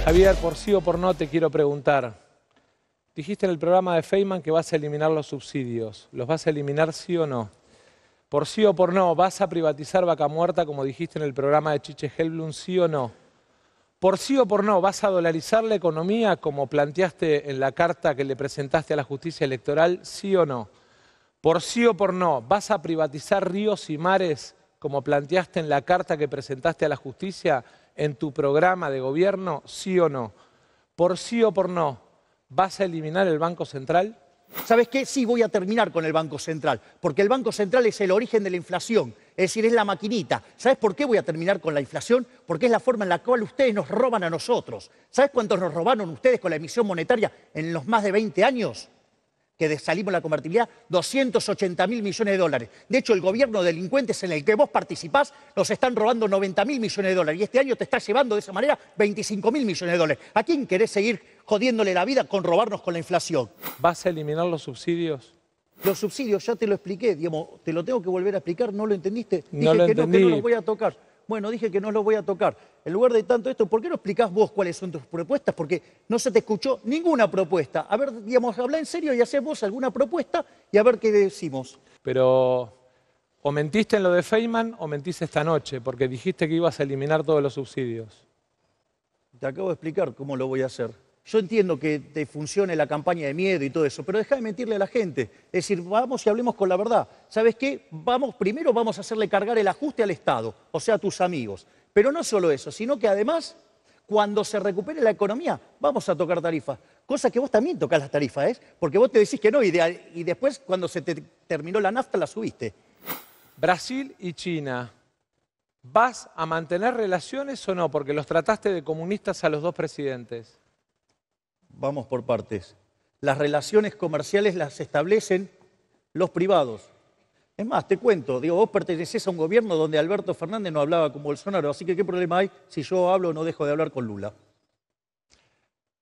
Javier, por sí o por no te quiero preguntar. Dijiste en el programa de Feynman que vas a eliminar los subsidios. ¿Los vas a eliminar sí o no? Por sí o por no, ¿vas a privatizar Vaca Muerta como dijiste en el programa de Chiche Helblum, sí o no? Por sí o por no, ¿vas a dolarizar la economía como planteaste en la carta que le presentaste a la justicia electoral, sí o no? Por sí o por no, ¿vas a privatizar ríos y mares como planteaste en la carta que presentaste a la justicia en tu programa de gobierno, sí o no? Por sí o por no, ¿vas a eliminar el Banco Central? ¿Sabes qué? Sí, voy a terminar con el Banco Central, porque el Banco Central es el origen de la inflación, es decir, es la maquinita. ¿Sabes por qué voy a terminar con la inflación? Porque es la forma en la cual ustedes nos roban a nosotros. ¿Sabes cuántos nos robaron ustedes con la emisión monetaria en los más de 20 años que salimos la convertibilidad? 280.000 millones de dólares. De hecho, el gobierno de delincuentes en el que vos participás nos están robando 90.000 millones de dólares. Y este año te está llevando de esa manera 25.000 millones de dólares. ¿A quién querés seguir jodiéndole la vida con robarnos con la inflación? ¿Vas a eliminar los subsidios? Los subsidios, ya te lo expliqué, digamos, te lo tengo que volver a explicar, ¿no lo entendiste? No Dije lo que entendí. no los voy a tocar. Bueno, dije que no los voy a tocar. En lugar de tanto esto, ¿por qué no explicás vos cuáles son tus propuestas? Porque no se te escuchó ninguna propuesta. A ver, digamos, habla en serio y hacé vos alguna propuesta y a ver qué decimos. Pero o mentiste en lo de Feynman o mentiste esta noche, porque dijiste que ibas a eliminar todos los subsidios. Te acabo de explicar cómo lo voy a hacer. Yo entiendo que te funcione la campaña de miedo y todo eso, pero deja de mentirle a la gente. Es decir, vamos y hablemos con la verdad. ¿Sabes qué? Primero vamos a hacerle cargar el ajuste al Estado, o sea, a tus amigos. Pero no solo eso, sino que además, cuando se recupere la economía, vamos a tocar tarifas. Cosa que vos también tocás las tarifas, ¿eh? Porque vos te decís que no y después, cuando se te terminó la nafta, la subiste. Brasil y China, ¿vas a mantener relaciones o no? Porque los trataste de comunistas a los dos presidentes. Vamos por partes. Las relaciones comerciales las establecen los privados. Es más, te cuento, digo, vos pertenecés a un gobierno donde Alberto Fernández no hablaba con Bolsonaro, así que ¿qué problema hay si yo hablo o no dejo de hablar con Lula?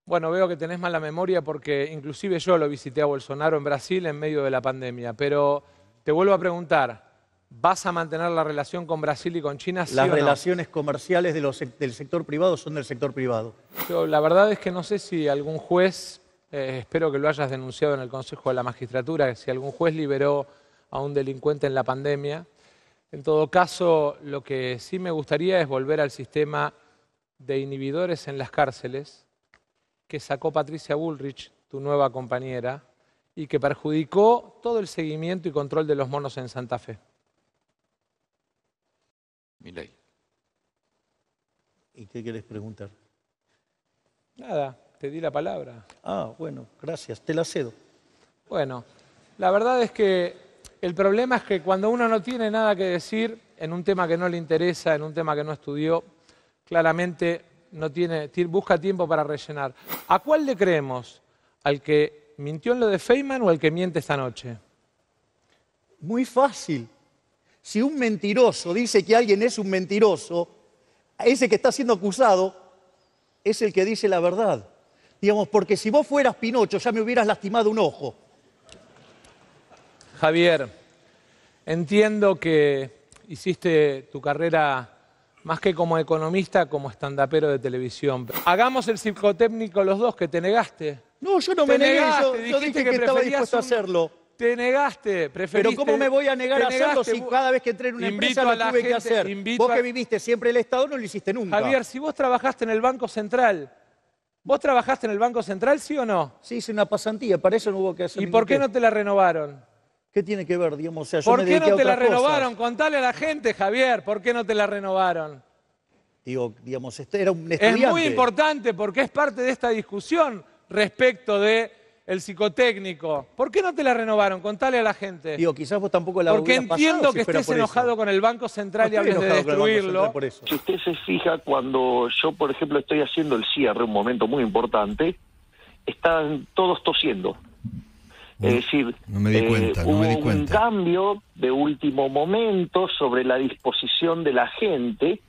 Bueno, veo que tenés mala memoria porque inclusive yo lo visité a Bolsonaro en Brasil en medio de la pandemia, pero te vuelvo a preguntar, ¿vas a mantener la relación con Brasil y con China, sí o no? Las relaciones comerciales del sector privado son del sector privado. Yo, la verdad es que no sé si algún juez, espero que lo hayas denunciado en el Consejo de la Magistratura, si algún juez liberó a un delincuente en la pandemia. En todo caso, lo que sí me gustaría es volver al sistema de inhibidores en las cárceles que sacó Patricia Bullrich, tu nueva compañera, y que perjudicó todo el seguimiento y control de los monos en Santa Fe. Milei. ¿Y qué querés preguntar? Nada, te di la palabra. Ah, bueno, gracias, te la cedo. Bueno, la verdad es que el problema es que cuando uno no tiene nada que decir en un tema que no le interesa, en un tema que no estudió, claramente busca tiempo para rellenar. ¿A cuál le creemos? ¿Al que mintió en lo de Feynman o al que miente esta noche? Muy fácil. Si un mentiroso dice que alguien es un mentiroso, ese que está siendo acusado es el que dice la verdad. Digamos, porque si vos fueras Pinocho ya me hubieras lastimado un ojo. Javier, entiendo que hiciste tu carrera más que como economista, como estandapero de televisión. Hagamos el psicotécnico los dos, que te negaste. No, yo no me negué, yo dije que estaba dispuesto a hacerlo. Te negaste, preferiste... Pero ¿cómo me voy a negar a hacerlo si cada vez que entré en una empresa lo tuve que hacer? Vos que viviste siempre el Estado no lo hiciste nunca. Javier, si vos trabajaste en el Banco Central, ¿vos trabajaste en el Banco Central, sí o no? Sí, hice una pasantía, para eso no hubo que hacer. ¿Y por qué no te la renovaron? ¿Qué tiene que ver, digamos? O sea, yo ¿Por me qué dediqué no a te la otras renovaron? cosas. Contale a la gente, Javier, ¿por qué no te la renovaron? Digo, digamos, era un estudiante. Es muy importante porque es parte de esta discusión respecto de el psicotécnico. ¿Por qué no te la renovaron? Contale a la gente. Digo, quizás vos tampoco la Porque hubieras entiendo pasado, que si fuera estés por enojado eso. con el Banco Central y No estoy hables de enojado con el Banco destruirlo. Central por eso. Si usted se fija, cuando yo, por ejemplo, estoy haciendo el cierre, un momento muy importante, están todos tosiendo. Es decir, no me di cuenta, no me di hubo un cuenta. cambio de último momento sobre la disposición de la gente,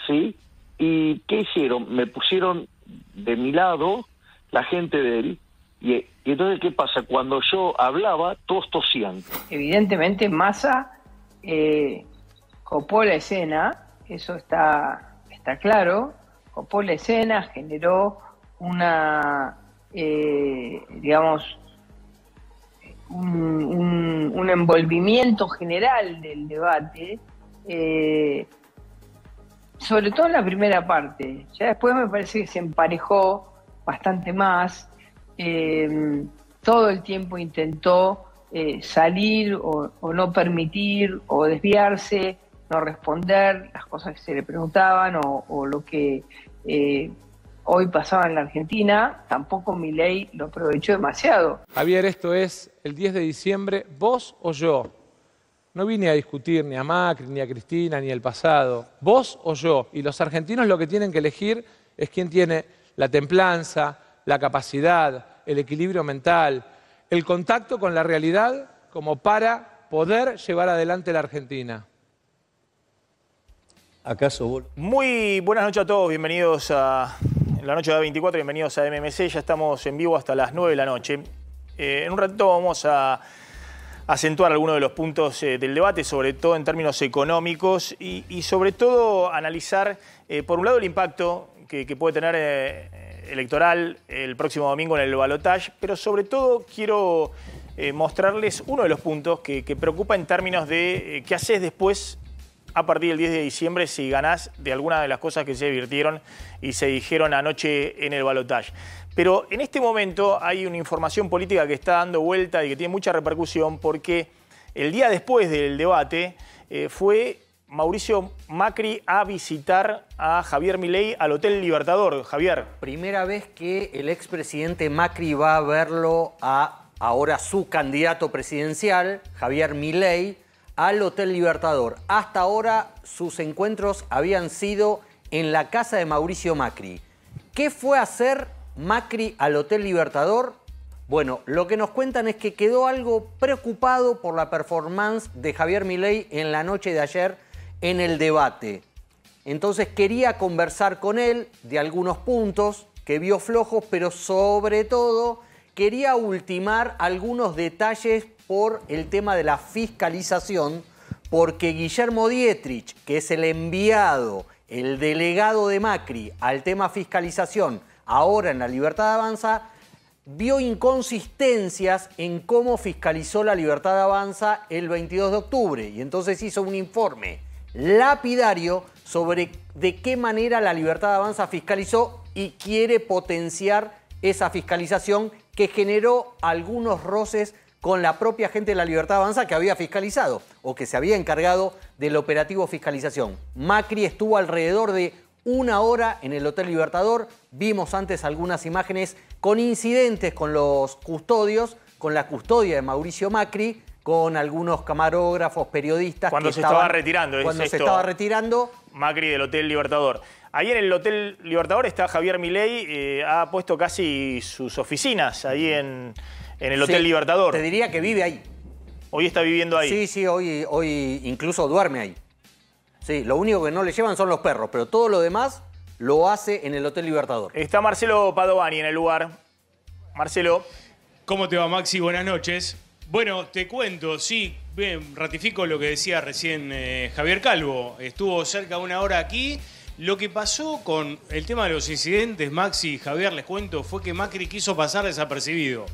¿sí? ¿Y qué hicieron? Me pusieron de mi lado la gente de él, y entonces, ¿qué pasa? Cuando yo hablaba, todos tosían. Evidentemente Massa copó la escena, eso está claro, copó la escena, generó una, digamos, un envolvimiento general del debate, sobre todo en la primera parte. Ya después me parece que se emparejó bastante más. Todo el tiempo intentó salir o no permitir o desviarse, no responder las cosas que se le preguntaban o lo que hoy pasaba en la Argentina. Tampoco Milei lo aprovechó demasiado. Javier, esto es el 10 de diciembre, vos o yo. No vine a discutir ni a Macri, ni a Cristina, ni el pasado. Vos o yo. Y los argentinos lo que tienen que elegir es quién tiene la templanza, la capacidad, el equilibrio mental, el contacto con la realidad como para poder llevar adelante la Argentina. ¿Acaso vos? Muy buenas noches a todos, bienvenidos a la noche de 24, bienvenidos a MMC, ya estamos en vivo hasta las 9 de la noche. En un ratito vamos a acentuar algunos de los puntos del debate, sobre todo en términos económicos y sobre todo analizar, por un lado, el impacto que puede tener electoral el próximo domingo en el balotaje, pero sobre todo quiero mostrarles uno de los puntos que preocupa en términos de qué haces después a partir del 10 de diciembre si ganás de alguna de las cosas que se advirtieron y se dijeron anoche en el balotaje. Pero en este momento hay una información política que está dando vuelta y que tiene mucha repercusión porque el día después del debate fue Mauricio Macri a visitar a Javier Milei al Hotel Libertador. Javier. Primera vez que el expresidente Macri va a verlo a ahora su candidato presidencial, Javier Milei, al Hotel Libertador. Hasta ahora sus encuentros habían sido en la casa de Mauricio Macri. ¿Qué fue a hacer Macri al Hotel Libertador? Bueno, lo que nos cuentan es que quedó algo preocupado por la performance de Javier Milei en la noche de ayer en el debate. Entonces quería conversar con él de algunos puntos que vio flojos, pero sobre todo quería ultimar algunos detalles por el tema de la fiscalización, porque Guillermo Dietrich, que es el enviado, el delegado de Macri al tema fiscalización, ahora en la Libertad Avanza, vio inconsistencias en cómo fiscalizó la Libertad Avanza el 22 de octubre. Y entonces hizo un informe lapidario sobre de qué manera la Libertad Avanza fiscalizó y quiere potenciar esa fiscalización que generó algunos roces con la propia gente de la Libertad Avanza que había fiscalizado o que se había encargado del operativo fiscalización. Macri estuvo alrededor de una hora en el Hotel Libertador. Vimos antes algunas imágenes con incidentes con los custodios, con la custodia de Mauricio Macri, con algunos camarógrafos, periodistas. Cuando se estaba retirando. Cuando se estaba retirando. Macri del Hotel Libertador. Ahí en el Hotel Libertador está Javier Milei, ha puesto casi sus oficinas ahí en el Hotel Libertador. Te diría que vive ahí. Hoy está viviendo ahí. Sí, hoy incluso duerme ahí. Sí, lo único que no le llevan son los perros, pero todo lo demás lo hace en el Hotel Libertador. Está Marcelo Padovani en el lugar. Marcelo. ¿Cómo te va, Maxi? Buenas noches. Bueno, te cuento, sí, bien, ratifico lo que decía recién Javier Calvo. Estuvo cerca de una hora aquí. Lo que pasó con el tema de los incidentes, Maxi y Javier, les cuento, fue que Macri quiso pasar desapercibido.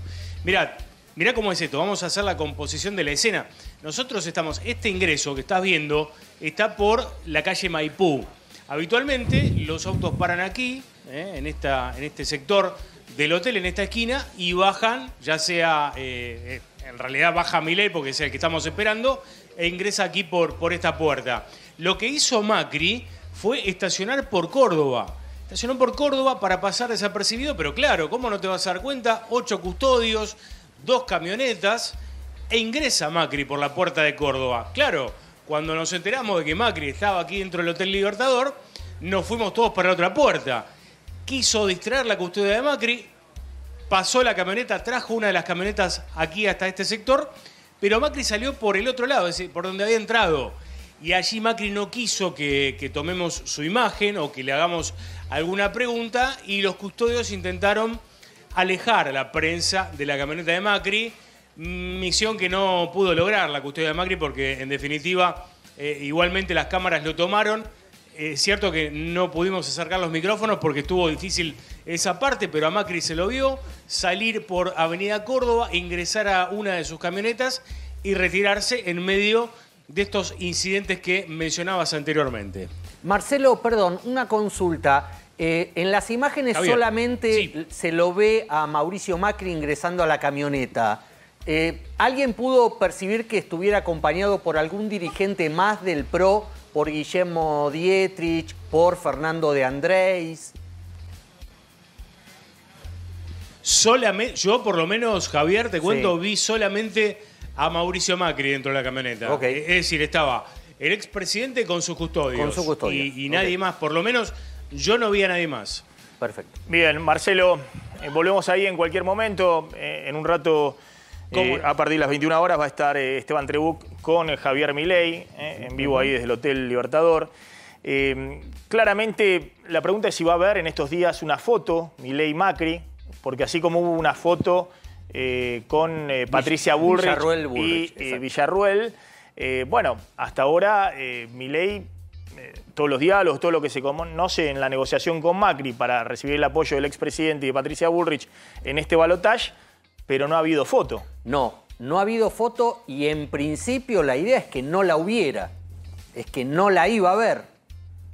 Mirá cómo es esto, vamos a hacer la composición de la escena. Nosotros estamos, este ingreso que estás viendo está por la calle Maipú. Habitualmente los autos paran aquí, en este sector del hotel, en esta esquina, y bajan, ya sea, en realidad baja Milei porque es el que estamos esperando, e ingresa aquí por esta puerta. Lo que hizo Macri fue estacionar por Córdoba. Estacionó por Córdoba para pasar desapercibido, pero claro, ¿cómo no te vas a dar cuenta? 8 custodios, 2 camionetas, e ingresa Macri por la puerta de Córdoba. Claro, cuando nos enteramos de que Macri estaba aquí dentro del Hotel Libertador, nos fuimos todos para la otra puerta. Quiso distraer la custodia de Macri, pasó la camioneta, trajo una de las camionetas aquí hasta este sector, pero Macri salió por el otro lado, es decir, por donde había entrado. Y allí Macri no quiso que tomemos su imagen o que le hagamos alguna pregunta, y los custodios intentaron alejar a la prensa de la camioneta de Macri, misión que no pudo lograr la custodia de Macri porque en definitiva igualmente las cámaras lo tomaron Es cierto que no pudimos acercar los micrófonos porque estuvo difícil esa parte, pero a Macri se lo vio salir por Avenida Córdoba, ingresar a una de sus camionetas y retirarse en medio de estos incidentes que mencionabas anteriormente. Marcelo, perdón, una consulta. En las imágenes Javier, solamente sí, se lo ve a Mauricio Macri ingresando a la camioneta. ¿Alguien pudo percibir que estuviera acompañado por algún dirigente más del PRO, por Guillermo Dietrich, por Fernando de Andrés? Solamente, yo por lo menos, Javier, te cuento, Sí. vi solamente a Mauricio Macri dentro de la camioneta. Ok. Es decir, estaba el expresidente con sus custodios. Con su custodia. Y nadie más, por lo menos yo no vi a nadie más. Perfecto. Bien, Marcelo, volvemos ahí en cualquier momento. En un rato, a partir de las 21 horas, va a estar Esteban Trebuch con Javier Milei, en vivo ahí desde el Hotel Libertador. Claramente, la pregunta es si va a haber en estos días una foto, Milei-Macri, porque así como hubo una foto con Patricia Bullrich Villarruel-Bullrich, y exacto. Villarruel, bueno, hasta ahora Milei, todos los diálogos, todo lo que se conoce en la negociación con Macri para recibir el apoyo del expresidente y de Patricia Bullrich en este balotaje, pero no ha habido foto. No ha habido foto y en principio la idea es que no la hubiera, es que no la iba a haber.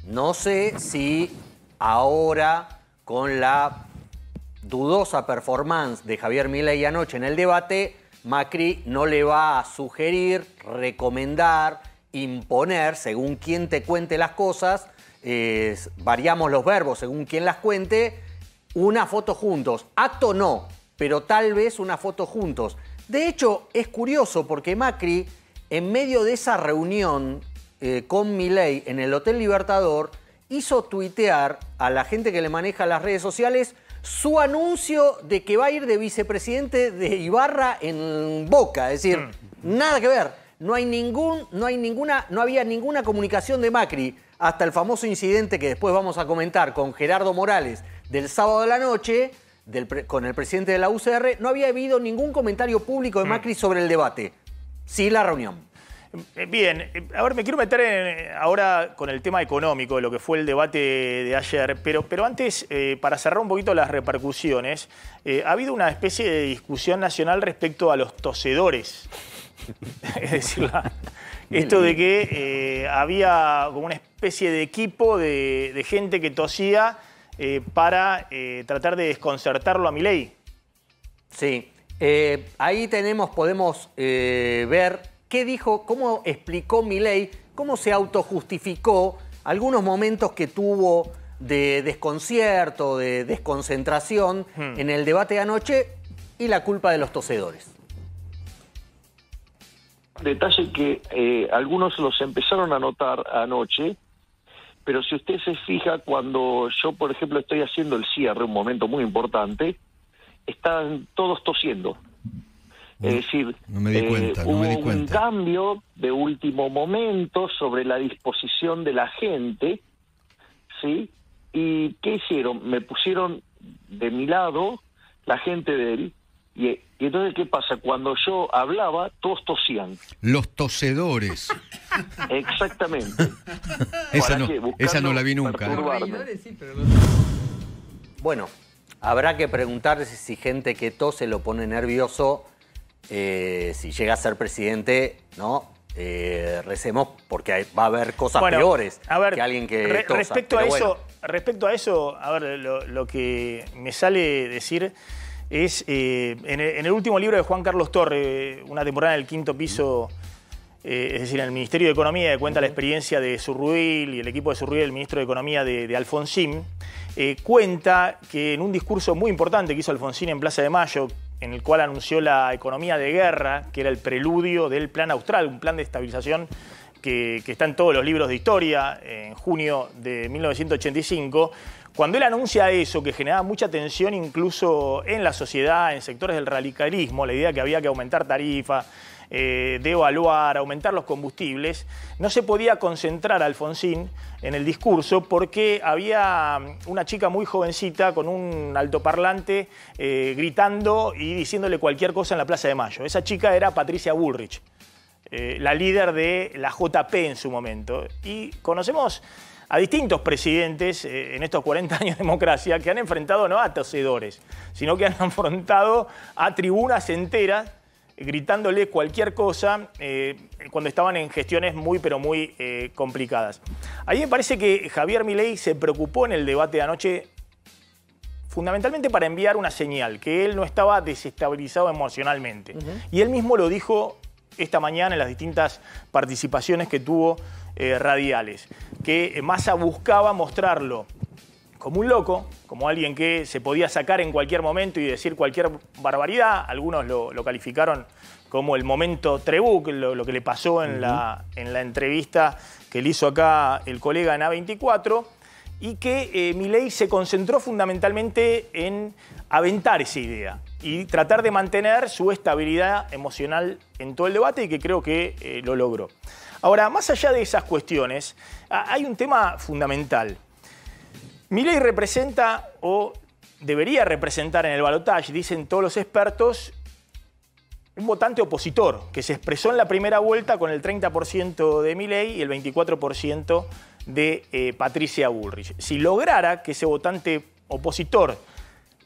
No sé si ahora con la dudosa performance de Javier Milei anoche en el debate, Macri no le va a sugerir, recomendar, imponer, según quien te cuente las cosas, variamos los verbos según quien las cuente, una foto juntos. Acto no, pero tal vez una foto juntos. De hecho, es curioso porque Macri, en medio de esa reunión con Milei en el Hotel Libertador, hizo tuitear a la gente que le maneja las redes sociales su anuncio de que va a ir de vicepresidente de Ibarra en Boca. Es decir, nada que ver. No había ninguna comunicación de Macri hasta el famoso incidente que después vamos a comentar con Gerardo Morales del sábado de la noche, con el presidente de la UCR. No había habido ningún comentario público de Macri sobre el debate. Sí, la reunión. Bien, a ver, me quiero meter ahora con el tema económico, de lo que fue el debate de ayer, pero antes, para cerrar un poquito las repercusiones, ha habido una especie de discusión nacional respecto a los tosedores. Es decir, esto de que había como una especie de equipo de gente que tosía para tratar de desconcertarlo a Milei. Sí, ahí podemos ver qué dijo, cómo explicó Milei, cómo se autojustificó algunos momentos que tuvo de desconcierto, de desconcentración en el debate de anoche y la culpa de los tosedores. Detalle que algunos los empezaron a notar anoche, pero si usted se fija, cuando yo, por ejemplo, estoy haciendo el cierre, un momento muy importante, están todos tosiendo. Es decir, no me di cuenta, hubo un cambio de último momento sobre la disposición de la gente, ¿sí? ¿Y qué hicieron? Me pusieron de mi lado la gente de él, y entonces, ¿qué pasa? Cuando yo hablaba, todos tosían. Los tosedores. Exactamente. esa no la vi nunca. Bueno, habrá que preguntarse si gente que tose lo pone nervioso, si llega a ser presidente, ¿no? Recemos porque va a haber cosas peores que alguien que tosa. Respecto a eso, a ver, lo que me sale decir es, en el último libro de Juan Carlos Torre, Una temporada en el quinto piso, es decir, en el Ministerio de Economía, que cuenta la experiencia de Zurruil y el equipo de Zurruil, el ministro de Economía de Alfonsín, cuenta que en un discurso muy importante que hizo Alfonsín en Plaza de Mayo, en el cual anunció la economía de guerra, que era el preludio del Plan Austral, un plan de estabilización que está en todos los libros de historia, en junio de 1985, cuando él anuncia eso, que generaba mucha tensión incluso en la sociedad, en sectores del radicalismo, la idea que había que aumentar tarifas, devaluar, aumentar los combustibles, no se podía concentrar Alfonsín en el discurso porque había una chica muy jovencita con un altoparlante gritando y diciéndole cualquier cosa en la Plaza de Mayo. Esa chica era Patricia Bullrich, la líder de la JP en su momento. Y conocemos a distintos presidentes en estos 40 años de democracia que han enfrentado no a tosedores, sino que han enfrentado a tribunas enteras gritándole cualquier cosa cuando estaban en gestiones muy, pero muy complicadas. A mí me parece que Javier Milei se preocupó en el debate de anoche fundamentalmente para enviar una señal, que él no estaba desestabilizado emocionalmente. Y él mismo lo dijo esta mañana en las distintas participaciones que tuvo radiales, que Massa buscaba mostrarlo como un loco, como alguien que se podía sacar en cualquier momento y decir cualquier barbaridad. Algunos lo calificaron como el momento Trebuch, lo que le pasó en la entrevista que le hizo acá el colega en A24, y que Milei se concentró fundamentalmente en aventar esa idea y tratar de mantener su estabilidad emocional en todo el debate, y que creo que lo logró. Ahora, más allá de esas cuestiones, hay un tema fundamental. Milei representa, o debería representar en el balotaje, dicen todos los expertos, un votante opositor que se expresó en la primera vuelta con el 30% de Milei y el 24% de Patricia Bullrich. Si lograra que ese votante opositor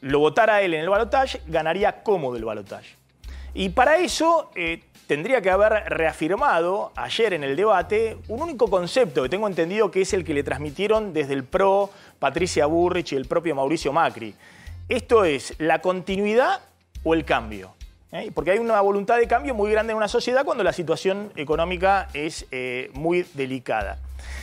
lo votara a él en el balotaje, ganaría cómodo el balotaje. Y para eso tendría que haber reafirmado ayer en el debate un único concepto que tengo entendido que es el que le transmitieron desde el PRO, Patricia Bullrich y el propio Mauricio Macri. Esto es la continuidad o el cambio. Porque hay una voluntad de cambio muy grande en una sociedad cuando la situación económica es muy delicada.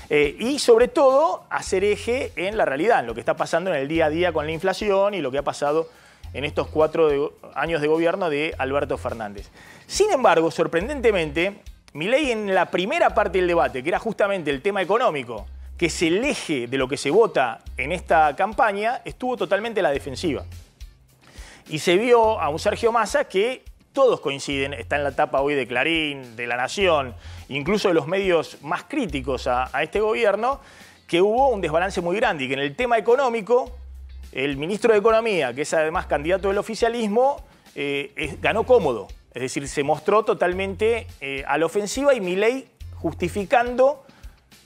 Y sobre todo hacer eje en la realidad, en lo que está pasando en el día a día con la inflación y lo que ha pasado en estos 4 años de gobierno de Alberto Fernández. Sin embargo, sorprendentemente, Milei en la primera parte del debate, que era justamente el tema económico, que es el eje de lo que se vota en esta campaña, estuvo totalmente a la defensiva. Y se vio a un Sergio Massa que todos coinciden, está en la tapa hoy de Clarín, de La Nación, incluso de los medios más críticos a este gobierno, que hubo un desbalance muy grande y que en el tema económico, el ministro de Economía, que es además candidato del oficialismo, ganó cómodo. Es decir, se mostró totalmente a la ofensiva, y Milei justificando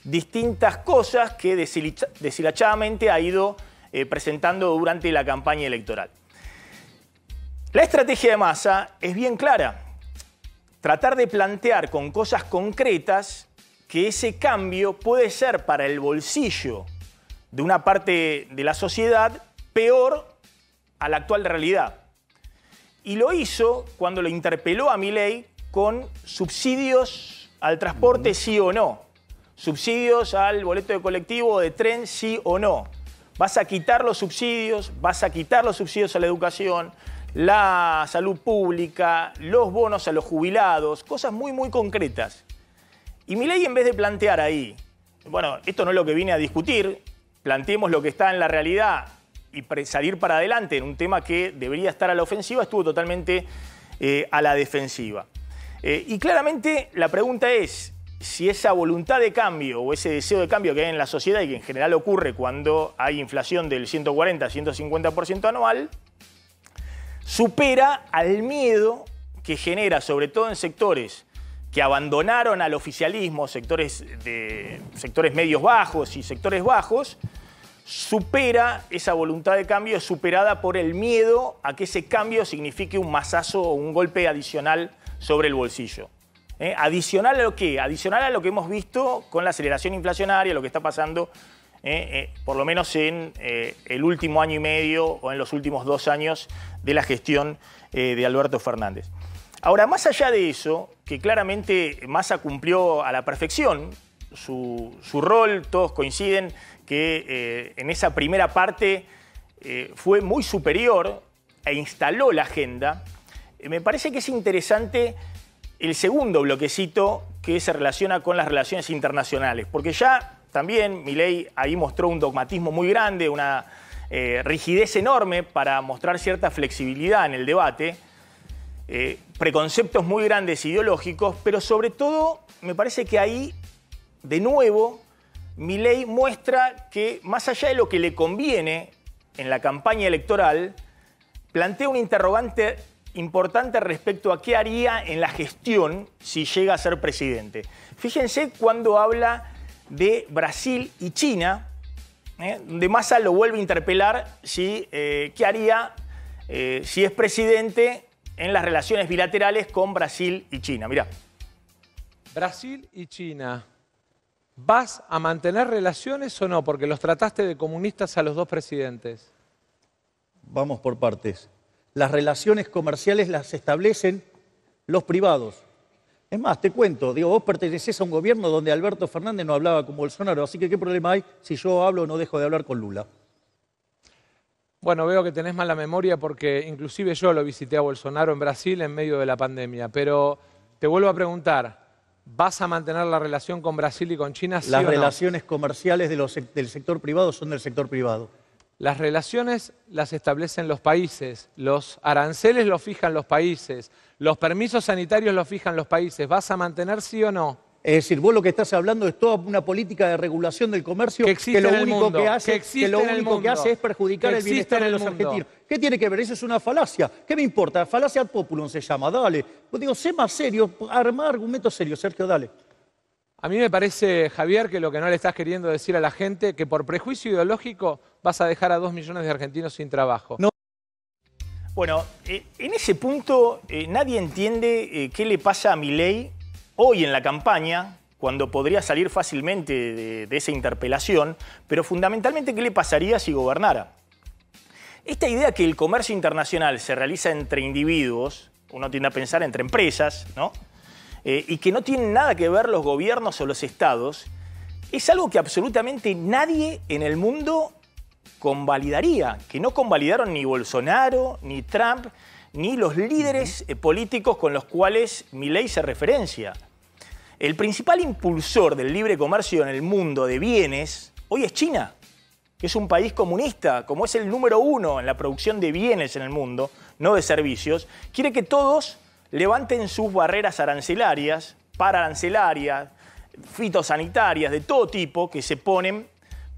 distintas cosas que deshilachadamente ha ido presentando durante la campaña electoral. La estrategia de Massa es bien clara. Tratar de plantear con cosas concretas que ese cambio puede ser para el bolsillo de una parte de la sociedad peor a la actual realidad. Y lo hizo cuando lo interpeló a Milei con subsidios al transporte, sí o no. Subsidios al boleto de colectivo o de tren, sí o no. Vas a quitar los subsidios, vas a quitar los subsidios a la educación, la salud pública, los bonos a los jubilados, cosas muy, muy concretas. Y Milei, en vez de plantear ahí, bueno, esto no es lo que vine a discutir, planteemos lo que está en la realidad y salir para adelante en un tema que debería estar a la ofensiva, estuvo totalmente a la defensiva. Y claramente la pregunta es si esa voluntad de cambio o ese deseo de cambio que hay en la sociedad y que en general ocurre cuando hay inflación del 140-150% anual, supera al miedo que genera, sobre todo en sectores que abandonaron al oficialismo, sectores medios bajos y sectores bajos, supera esa voluntad de cambio, superada por el miedo a que ese cambio signifique un mazazo o un golpe adicional sobre el bolsillo. ¿Adicional a lo qué? Adicional a lo que hemos visto con la aceleración inflacionaria, lo que está pasando por lo menos en el último año y medio o en los últimos 2 años de la gestión de Alberto Fernández. Ahora, más allá de eso, que claramente Massa cumplió a la perfección su rol, todos coinciden que en esa primera parte fue muy superior e instaló la agenda. Me parece que es interesante el segundo bloquecito que se relaciona con las relaciones internacionales, porque ya también Milei ahí mostró un dogmatismo muy grande, una rigidez enorme para mostrar cierta flexibilidad en el debate, preconceptos muy grandes ideológicos, pero sobre todo me parece que ahí, de nuevo, Milei muestra que más allá de lo que le conviene en la campaña electoral, plantea un interrogante importante respecto a qué haría en la gestión si llega a ser presidente. Fíjense cuando habla de Brasil y China, donde Massa lo vuelve a interpelar qué haría si es presidente en las relaciones bilaterales con Brasil y China. Mirá. Brasil y China, ¿vas a mantener relaciones o no? Porque los trataste de comunistas a los dos presidentes. Vamos por partes. Las relaciones comerciales las establecen los privados. Es más, te cuento, digo, vos pertenecés a un gobierno donde Alberto Fernández no hablaba con Bolsonaro, así que ¿qué problema hay si yo hablo o no dejo de hablar con Lula? Bueno, veo que tenés mala memoria porque inclusive yo lo visité a Bolsonaro en Brasil en medio de la pandemia, pero te vuelvo a preguntar, ¿vas a mantener la relación con Brasil y con China, sí o no? Las relaciones comerciales del sector privado son del sector privado. Las relaciones las establecen los países, los aranceles los fijan los países, los permisos sanitarios los fijan los países. ¿Vas a mantener sí o no? Es decir, vos lo que estás hablando es toda una política de regulación del comercio que lo único que hace es perjudicar el bienestar de los argentinos. ¿Qué tiene que ver? Eso es una falacia. ¿Qué me importa? Falacia ad populum se llama, dale. Pues digo, sé más serio, arma argumentos serios, Sergio, dale. A mí me parece, Javier, que lo que no le estás queriendo decir a la gente, que por prejuicio ideológico vas a dejar a 2 millones de argentinos sin trabajo. No. Bueno, en ese punto nadie entiende qué le pasa a Milei hoy en la campaña, cuando podría salir fácilmente de esa interpelación, pero fundamentalmente qué le pasaría si gobernara. Esta idea que el comercio internacional se realiza entre individuos, uno tiende a pensar entre empresas, ¿no? Y que no tienen nada que ver los gobiernos o los estados, es algo que absolutamente nadie en el mundo convalidaría, que no convalidaron ni Bolsonaro, ni Trump, ni los líderes políticos con los cuales Milei se referencia. El principal impulsor del libre comercio en el mundo de bienes hoy es China, que es un país comunista, como es el número 1 en la producción de bienes en el mundo, no de servicios, quiere que todos levanten sus barreras arancelarias, pararancelarias, fitosanitarias, de todo tipo, que se ponen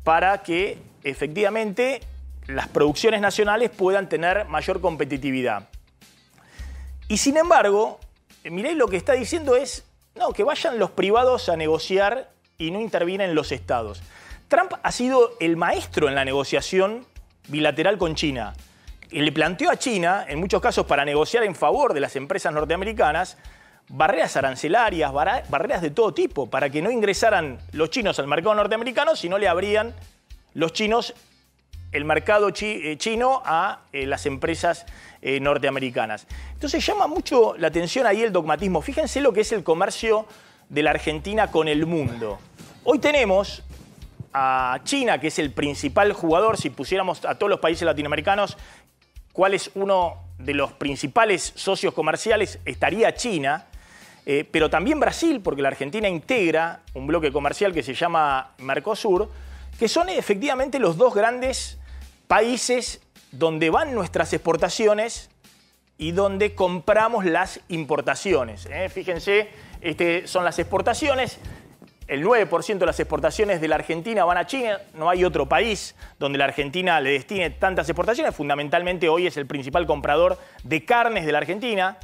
para que efectivamente las producciones nacionales puedan tener mayor competitividad. Y sin embargo, Milei lo que está diciendo es no, que vayan los privados a negociar y no intervienen los estados. Trump ha sido el maestro en la negociación bilateral con China. Le planteó a China, en muchos casos para negociar en favor de las empresas norteamericanas, barreras arancelarias, barreras de todo tipo, para que no ingresaran los chinos al mercado norteamericano, sino le abrían los chinos el mercado chino a las empresas norteamericanas. Entonces llama mucho la atención ahí el dogmatismo. Fíjense lo que es el comercio de la Argentina con el mundo. Hoy tenemos a China, que es el principal jugador, si pusiéramos a todos los países latinoamericanos, cuál es uno de los principales socios comerciales, estaría China, pero también Brasil, porque la Argentina integra un bloque comercial que se llama Mercosur, que son efectivamente los dos grandes países donde van nuestras exportaciones y donde compramos las importaciones. Fíjense, son las exportaciones. El 9% de las exportaciones de la Argentina van a China. No hay otro país donde la Argentina le destine tantas exportaciones. Fundamentalmente hoy es el principal comprador de carnes de la Argentina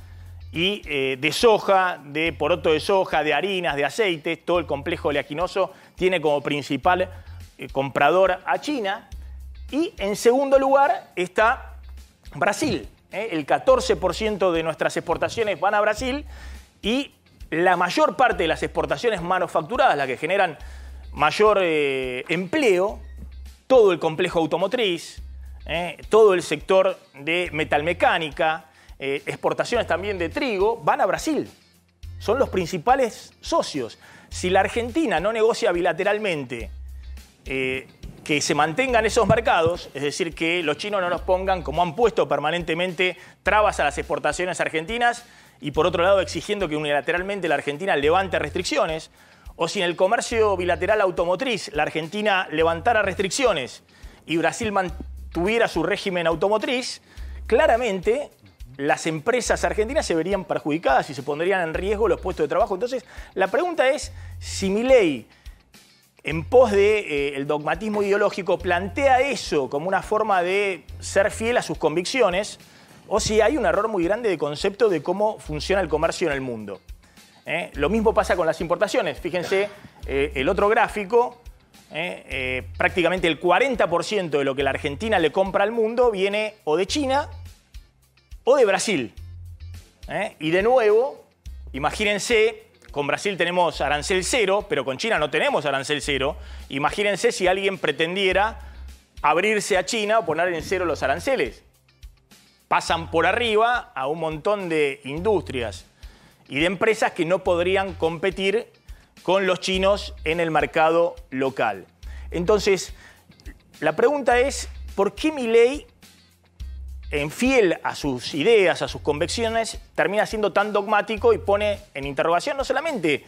y de soja, de poroto de soja, de harinas, de aceites. Todo el complejo oleaginoso tiene como principal comprador a China. Y en segundo lugar está Brasil. El 14% de nuestras exportaciones van a Brasil y la mayor parte de las exportaciones manufacturadas, las que generan mayor empleo, todo el complejo automotriz, todo el sector de metalmecánica, exportaciones también de trigo, van a Brasil. Son los principales socios. Si la Argentina no negocia bilateralmente que se mantengan esos mercados, es decir, que los chinos no nos pongan, como han puesto permanentemente, trabas a las exportaciones argentinas, y por otro lado exigiendo que unilateralmente la Argentina levante restricciones, o si en el comercio bilateral automotriz la Argentina levantara restricciones y Brasil mantuviera su régimen automotriz, claramente las empresas argentinas se verían perjudicadas y se pondrían en riesgo los puestos de trabajo. Entonces, la pregunta es si Milei, en pos del dogmatismo ideológico, plantea eso como una forma de ser fiel a sus convicciones, o si hay un error muy grande de concepto de cómo funciona el comercio en el mundo. Lo mismo pasa con las importaciones. Fíjense, el otro gráfico, prácticamente el 40% de lo que la Argentina le compra al mundo viene o de China o de Brasil. Y de nuevo, imagínense, con Brasil tenemos arancel cero, pero con China no tenemos arancel cero. Imagínense si alguien pretendiera abrirse a China o poner en cero los aranceles. Pasan por arriba a un montón de industrias y de empresas que no podrían competir con los chinos en el mercado local. Entonces, la pregunta es, ¿por qué Milei, fiel a sus ideas, a sus convicciones, termina siendo tan dogmático y pone en interrogación no solamente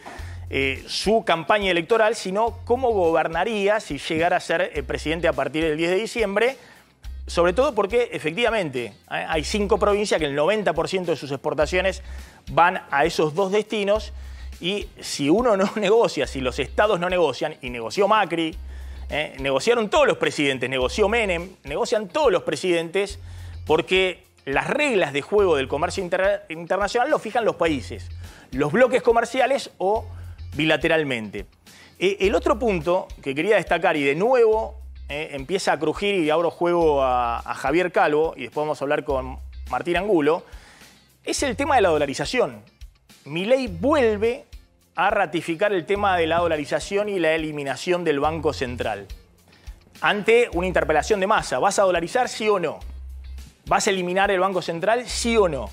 su campaña electoral, sino cómo gobernaría si llegara a ser presidente a partir del 10 de diciembre? Sobre todo porque, efectivamente, hay 5 provincias que el 90% de sus exportaciones van a esos 2 destinos, y si uno no negocia, si los estados no negocian, y negoció Macri, negociaron todos los presidentes, negoció Menem, negocian todos los presidentes, porque las reglas de juego del comercio internacional lo fijan los países, los bloques comerciales o bilateralmente. El otro punto que quería destacar, y de nuevo empieza a crujir, y abro juego a Javier Calvo, y después vamos a hablar con Martín Angulo, es el tema de la dolarización. Milei vuelve a ratificar el tema de la dolarización y la eliminación del Banco Central. Ante una interpelación de Massa, ¿vas a dolarizar, sí o no? ¿Vas a eliminar el Banco Central, sí o no?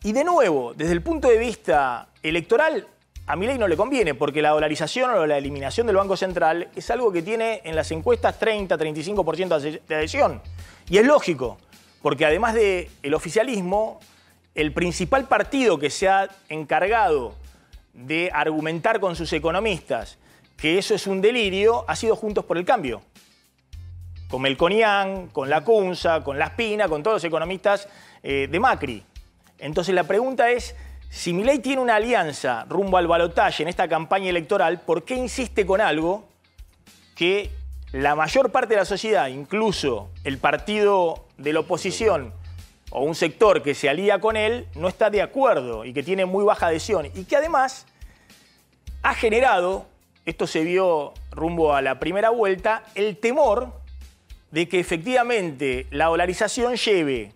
Y de nuevo, desde el punto de vista electoral, a Milei no le conviene, porque la dolarización o la eliminación del Banco Central es algo que tiene en las encuestas 30-35% de adhesión. Y es lógico, porque además del oficialismo, el principal partido que se ha encargado de argumentar con sus economistas que eso es un delirio ha sido Juntos por el Cambio. Con Melconian, con Lacunza, con Laspina, con todos los economistas de Macri. Entonces la pregunta es, si Milei tiene una alianza rumbo al balotaje en esta campaña electoral, ¿por qué insiste con algo que la mayor parte de la sociedad, incluso el partido de la oposición o un sector que se alía con él, no está de acuerdo y que tiene muy baja adhesión? Y que además ha generado, esto se vio rumbo a la primera vuelta, el temor de que efectivamente la dolarización lleve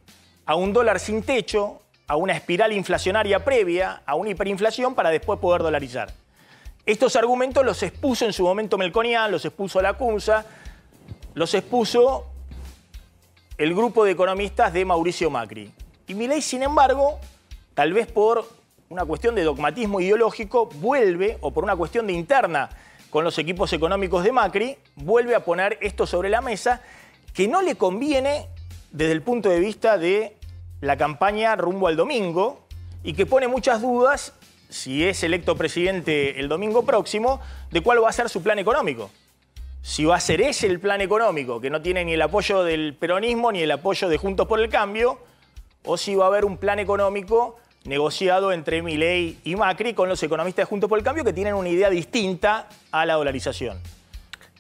a un dólar sin techo, a una espiral inflacionaria previa, a una hiperinflación para después poder dolarizar. Estos argumentos los expuso en su momento Melconian, los expuso Lacunza, los expuso el grupo de economistas de Mauricio Macri. Y Milei, sin embargo, tal vez por una cuestión de dogmatismo ideológico, vuelve, o por una cuestión de interna con los equipos económicos de Macri, vuelve a poner esto sobre la mesa, que no le conviene desde el punto de vista de la campaña rumbo al domingo, y que pone muchas dudas, si es electo presidente el domingo próximo, de cuál va a ser su plan económico. Si va a ser ese el plan económico, que no tiene ni el apoyo del peronismo ni el apoyo de Juntos por el Cambio, o si va a haber un plan económico negociado entre Milei y Macri con los economistas de Juntos por el Cambio, que tienen una idea distinta a la dolarización.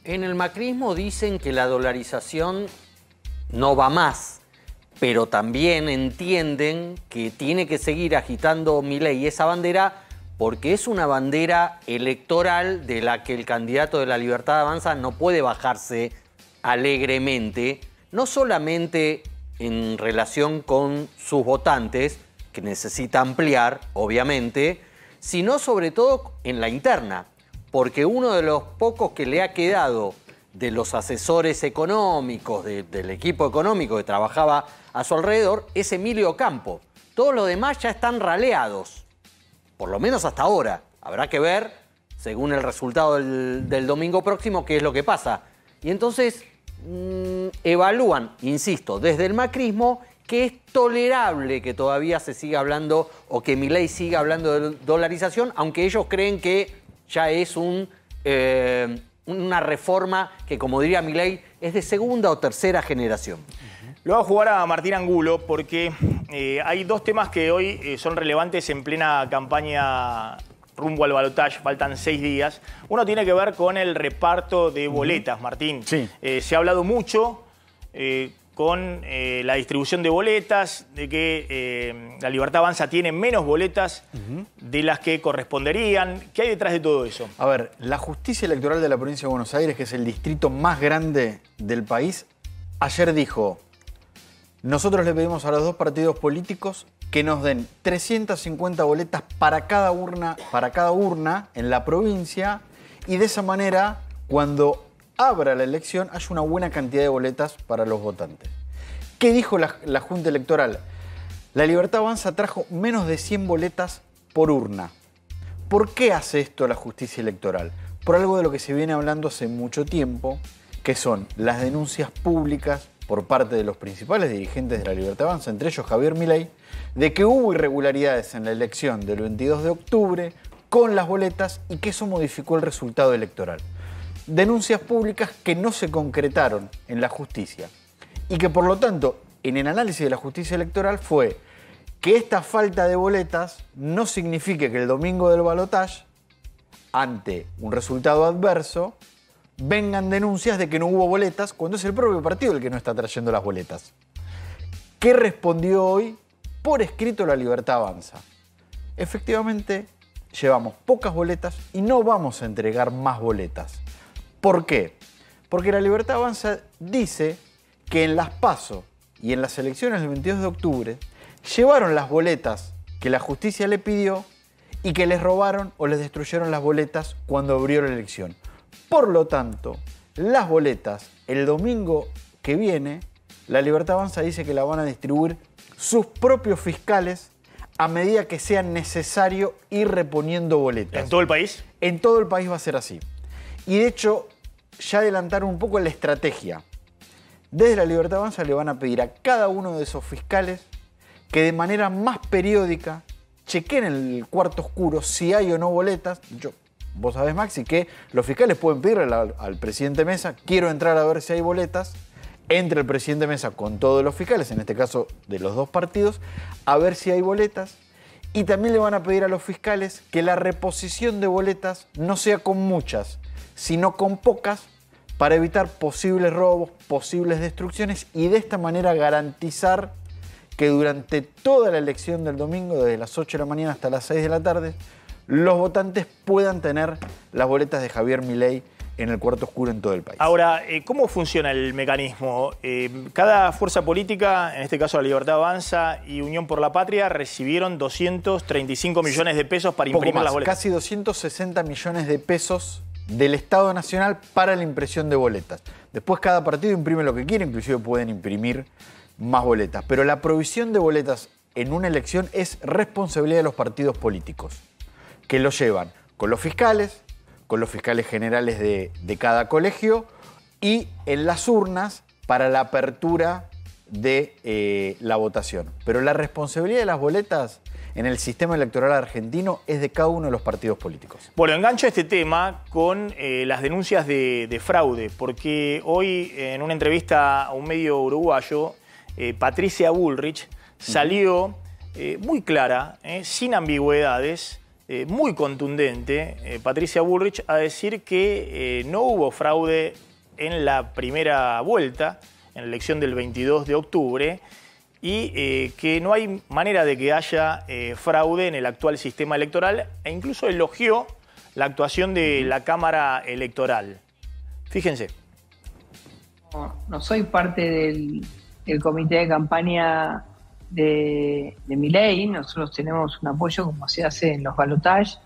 En el macrismo dicen que la dolarización no va más, pero también entienden que tiene que seguir agitando Milei esa bandera, porque es una bandera electoral de la que el candidato de la Libertad Avanza no puede bajarse alegremente, no solamente en relación con sus votantes, que necesita ampliar, obviamente, sino sobre todo en la interna, porque uno de los pocos que le ha quedado de los asesores económicos, del equipo económico que trabajaba a su alrededor, es Emilio Campo. Todos los demás ya están raleados, por lo menos hasta ahora. Habrá que ver, según el resultado del domingo próximo, qué es lo que pasa. Y entonces evalúan, insisto, desde el macrismo, que es tolerable que todavía se siga hablando o que Milei siga hablando de dolarización, aunque ellos creen que ya es una reforma que, como diría Milei, es de segunda o tercera generación. Lo voy a jugar a Martín Angulo porque hay dos temas que hoy son relevantes en plena campaña rumbo al balotaje. Faltan 6 días. Uno tiene que ver con el reparto de boletas, Martín. Sí. Se ha hablado mucho con la distribución de boletas, de que la Libertad Avanza tiene menos boletas de las que corresponderían. ¿Qué hay detrás de todo eso? A ver, la justicia electoral de la provincia de Buenos Aires, que es el distrito más grande del país, ayer dijo: nosotros le pedimos a los dos partidos políticos que nos den 350 boletas para cada urna en la provincia, y de esa manera, cuando abra la elección, haya una buena cantidad de boletas para los votantes. ¿Qué dijo la Junta Electoral? La Libertad Avanza trajo menos de 100 boletas por urna. ¿Por qué hace esto la justicia electoral? Por algo de lo que se viene hablando hace mucho tiempo, que son las denuncias públicas por parte de los principales dirigentes de la Libertad Avanza, entre ellos Javier Milei, de que hubo irregularidades en la elección del 22 de octubre con las boletas y que eso modificó el resultado electoral. Denuncias públicas que no se concretaron en la justicia y que, por lo tanto, en el análisis de la justicia electoral fue que esta falta de boletas no signifique que el domingo del balotaje, ante un resultado adverso, vengan denuncias de que no hubo boletas cuando es el propio partido el que no está trayendo las boletas. ¿Qué respondió hoy por escrito la Libertad Avanza? Efectivamente, llevamos pocas boletas y no vamos a entregar más boletas. ¿Por qué? Porque la Libertad Avanza dice que en las PASO y en las elecciones del 22 de octubre llevaron las boletas que la justicia le pidió y que les robaron o les destruyeron las boletas cuando abrió la elección. Por lo tanto, las boletas el domingo que viene, la Libertad Avanza dice que la van a distribuir sus propios fiscales a medida que sea necesario ir reponiendo boletas. ¿En todo el país? En todo el país va a ser así. Y de hecho, ya adelantaron un poco la estrategia. Desde la Libertad Avanza le van a pedir a cada uno de esos fiscales que de manera más periódica chequen en el cuarto oscuro si hay o no boletas. Vos sabés, Maxi, que los fiscales pueden pedirle al presidente Mesa: quiero entrar a ver si hay boletas. Entra el presidente Mesa con todos los fiscales, en este caso de los dos partidos, a ver si hay boletas. Y también le van a pedir a los fiscales que la reposición de boletas no sea con muchas, sino con pocas, para evitar posibles robos, posibles destrucciones, y de esta manera garantizar que durante toda la elección del domingo, desde las 8 de la mañana hasta las 6 de la tarde, los votantes puedan tener las boletas de Javier Milei en el cuarto oscuro en todo el país. Ahora, ¿cómo funciona el mecanismo? Cada fuerza política, en este caso la Libertad Avanza y Unión por la Patria, recibieron 235 millones de pesos para imprimir las boletas. Casi 260 millones de pesos del Estado Nacional para la impresión de boletas. Después cada partido imprime lo que quiere, inclusive pueden imprimir más boletas. Pero la provisión de boletas en una elección es responsabilidad de los partidos políticos, que lo llevan con los fiscales generales de cada colegio y en las urnas para la apertura de la votación. Pero la responsabilidad de las boletas en el sistema electoral argentino es de cada uno de los partidos políticos. Bueno, engancho este tema con las denuncias de fraude, porque hoy en una entrevista a un medio uruguayo, Patricia Bullrich salió muy clara, sin ambigüedades, muy contundente, Patricia Bullrich, a decir que no hubo fraude en la primera vuelta, en la elección del 22 de octubre, y que no hay manera de que haya fraude en el actual sistema electoral, e incluso elogió la actuación de la Cámara Electoral. Fíjense. No soy parte del comité de campaña de Milei. Nosotros tenemos un apoyo como se hace en los balotajes,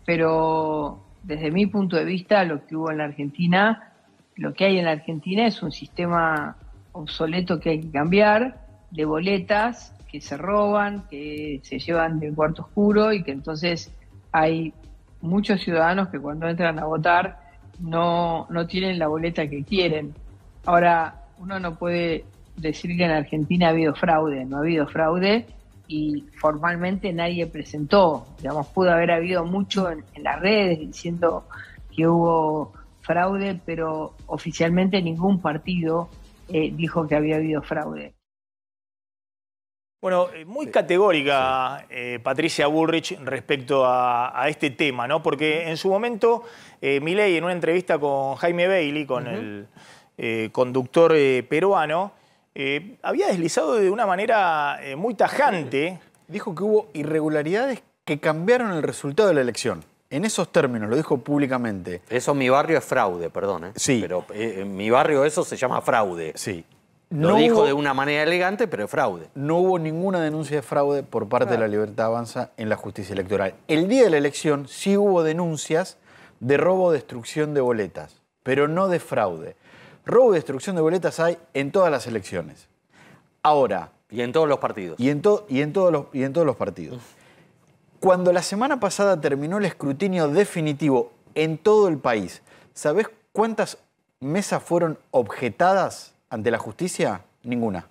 pero desde mi punto de vista lo que hubo en la Argentina, lo que hay en la Argentina es un sistema obsoleto que hay que cambiar, de boletas que se roban, que se llevan del cuarto oscuro, y que entonces hay muchos ciudadanos que cuando entran a votar no tienen la boleta que quieren. Ahora, uno no puede decir que en Argentina ha habido fraude. No ha habido fraude y formalmente nadie presentó. Digamos, pudo haber habido mucho en las redes diciendo que hubo fraude, pero oficialmente ningún partido dijo que había habido fraude. Bueno, muy categórica Patricia Bullrich respecto a este tema, ¿no? Porque en su momento Milei, en una entrevista con Jaime Bailey, con el conductor peruano, había deslizado de una manera muy tajante. Dijo que hubo irregularidades que cambiaron el resultado de la elección. En esos términos, lo dijo públicamente. Eso en mi barrio es fraude, perdón. Sí. Pero en mi barrio eso se llama fraude. Sí. Lo dijo de una manera elegante, pero es fraude. No hubo ninguna denuncia de fraude por parte de la Libertad Avanza en la justicia electoral. El día de la elección sí hubo denuncias de robo o destrucción de boletas, pero no de fraude. Robo y destrucción de boletas hay en todas las elecciones. Ahora... Y en todos los partidos. Y en todos los partidos. Cuando la semana pasada terminó el escrutinio definitivo en todo el país, ¿sabés cuántas mesas fueron objetadas ante la justicia? Ninguna.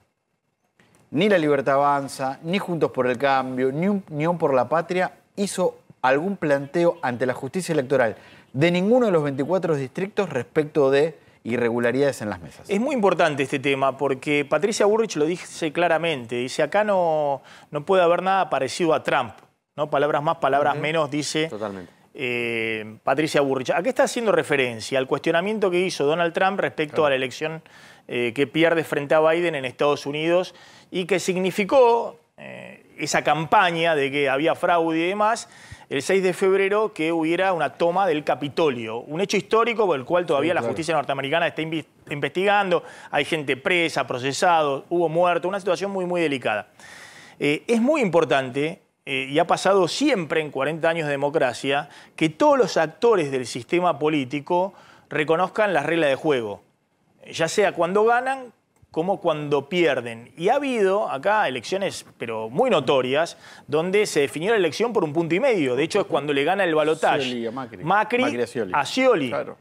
Ni la Libertad Avanza, ni Juntos por el Cambio, ni Unión por la Patria hizo algún planteo ante la justicia electoral de ninguno de los 24 distritos respecto de irregularidades en las mesas. Es muy importante este tema porque Patricia Bullrich lo dice claramente. Dice, acá no puede haber nada parecido a Trump, ¿no? Palabras más, palabras menos, dice Patricia Bullrich. ¿A qué está haciendo referencia? Al cuestionamiento que hizo Donald Trump respecto a la elección que pierde frente a Biden en Estados Unidos y que significó esa campaña de que había fraude y demás, el 6 de febrero que hubiera una toma del Capitolio. Un hecho histórico por el cual todavía la justicia norteamericana está investigando. Hay gente presa, procesado, hubo muertos, una situación muy, muy delicada. Es muy importante, y ha pasado siempre en 40 años de democracia, que todos los actores del sistema político reconozcan las reglas de juego, ya sea cuando ganan como cuando pierden. Y ha habido acá elecciones, pero muy notorias, donde se definió la elección por 1,5 puntos. De hecho, es cuando le gana el balotaje Macri a Scioli. Claro.